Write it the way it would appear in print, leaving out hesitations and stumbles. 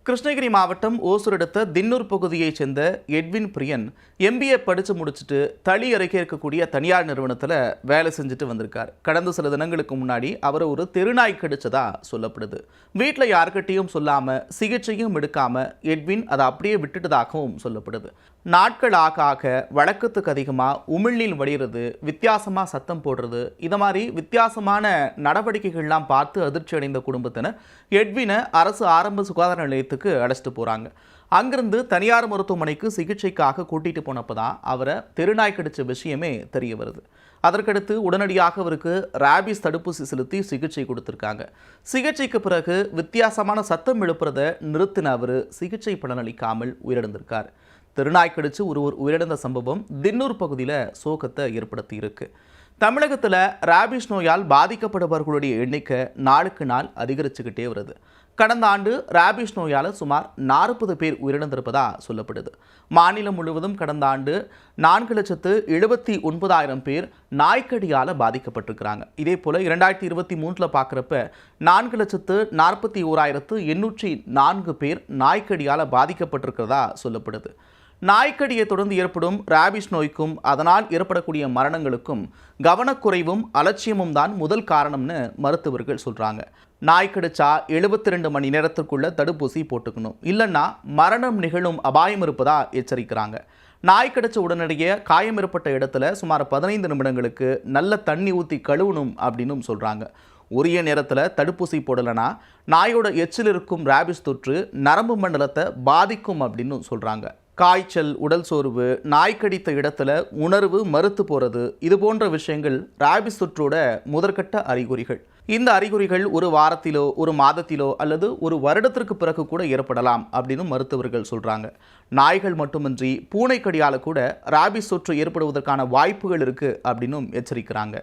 கிருஷ்ணகிரி மாவட்டம் ஓசூர் அடுத்த தின்னூர் பகுதியைச் சேர்ந்த எட்வின் பிரியன் MBA படித்து முடிச்சுட்டு தளி அருகே இருக்கக்கூடிய தனியார் நிறுவனத்தில் வேலை செஞ்சுட்டு வந்திருக்கார். கடந்த சில தினங்களுக்கு முன்னாடி அவர் ஒரு தெருநாய் கடிச்சதா சொல்லப்படுது. வீட்டில் யார்கிட்டையும் சொல்லாமல் சிகிச்சையும் எடுக்காமல் எட்வின் அதை அப்படியே விட்டுட்டதாகவும் சொல்லப்படுது. நாட்கள் ஆக ஆக வழக்கத்துக்கு அதிகமாக உமிழ்நீர் வடிகிறது, வித்தியாசமாக சத்தம் போடுறது, இதை மாதிரி வித்தியாசமான நடவடிக்கைகள்லாம் பார்த்து அதிர்ச்சி அடைந்த குடும்பத்தினர் எட்வினை அரசு ஆரம்ப சுகாதார நிலையத்துக்கு அழைச்சிட்டு போகிறாங்க. அங்கிருந்து தனியார் மருத்துவமனைக்கு சிகிச்சைக்காக கூட்டிகிட்டு போனப்போ தான் அவரை தெருநாய் கடித்த விஷயமே தெரிய வருது. அதற்கடுத்து உடனடியாக அவருக்கு ரேபிஸ் தடுப்பூசி செலுத்தி சிகிச்சை கொடுத்துருக்காங்க. சிகிச்சைக்கு பிறகு வித்தியாசமான சத்தம் எழுப்புறதை நிறுத்தின அவர் சிகிச்சை பலனளிக்காமல் உயிரிழந்திருக்கார். தெருநாய் கடிச்சு ஒருவர் உயிரிழந்த சம்பவம் தின்னூர் பகுதியில் சோகத்தை ஏற்படுத்தி இருக்கு. தமிழகத்தில் ரேபிஸ் நோயால் பாதிக்கப்படுபவர்களுடைய எண்ணிக்கை நாளுக்கு நாள் அதிகரிச்சுக்கிட்டே வருது. கடந்த ஆண்டு ரேபிஸ் நோயால் சுமார் 40 பேர் உயிரிழந்திருப்பதா சொல்லப்படுது. மாநிலம் முழுவதும் கடந்த ஆண்டு 4,79,000 பேர் நாய்க்கடியால் பாதிக்கப்பட்டிருக்கிறாங்க. இதே போல் 2023 பார்க்குறப்ப 4,41,804 பேர் நாய்க்கடியால் பாதிக்கப்பட்டிருக்கிறதா சொல்லப்படுது. நாய்க்கடியை தொடர்ந்து ஏற்படும் ரேபிஸ் நோய்க்கும் அதனால் ஏற்படக்கூடிய மரணங்களுக்கும் கவனக்குறைவும் அலட்சியமும் தான் முதல் காரணம்னு மருத்துவர்கள் சொல்கிறாங்க. நாய் கடிச்சா 72 மணி நேரத்துக்குள்ள தடுப்பூசி போட்டுக்கணும், இல்லைன்னா மரணம் நிகழும் அபாயம் இருப்பதா எச்சரிக்கிறாங்க. நாய் கடிச்ச உடனடியே காயம் ஏற்பட்ட இடத்துல சுமார் 15 நிமிடங்களுக்கு நல்ல தண்ணி ஊற்றி கழுவணும் அப்படின்னு சொல்கிறாங்க. உரிய நேரத்தில் தடுப்பூசி போடலைன்னா நாயோட எச்சில் இருக்கும் ரேபிஸ் தொற்று நரம்பு மண்டலத்தை பாதிக்கும் அப்படின்னு சொல்கிறாங்க. காய்ச்சல், உடல் சோர்வு, நாய் கடித்த இடத்துல உணர்வு மறுத்து போகிறது, இது போன்ற விஷயங்கள் ரேபிஸ் தொற்றோட முதற்கட்ட அறிகுறிகள். இந்த அறிகுறிகள் ஒரு வாரத்திலோ ஒரு மாதத்திலோ அல்லது ஒரு வருடத்திற்கு பிறகு கூட ஏற்படலாம் அப்படின்னு மருத்துவர்கள் சொல்கிறாங்க. நாய்கள் மட்டுமின்றி பூனைக்கடியால் கூட ரேபிஸ் தொற்று ஏற்படுவதற்கான வாய்ப்புகள் இருக்குது அப்படின்னும் எச்சரிக்கிறாங்க.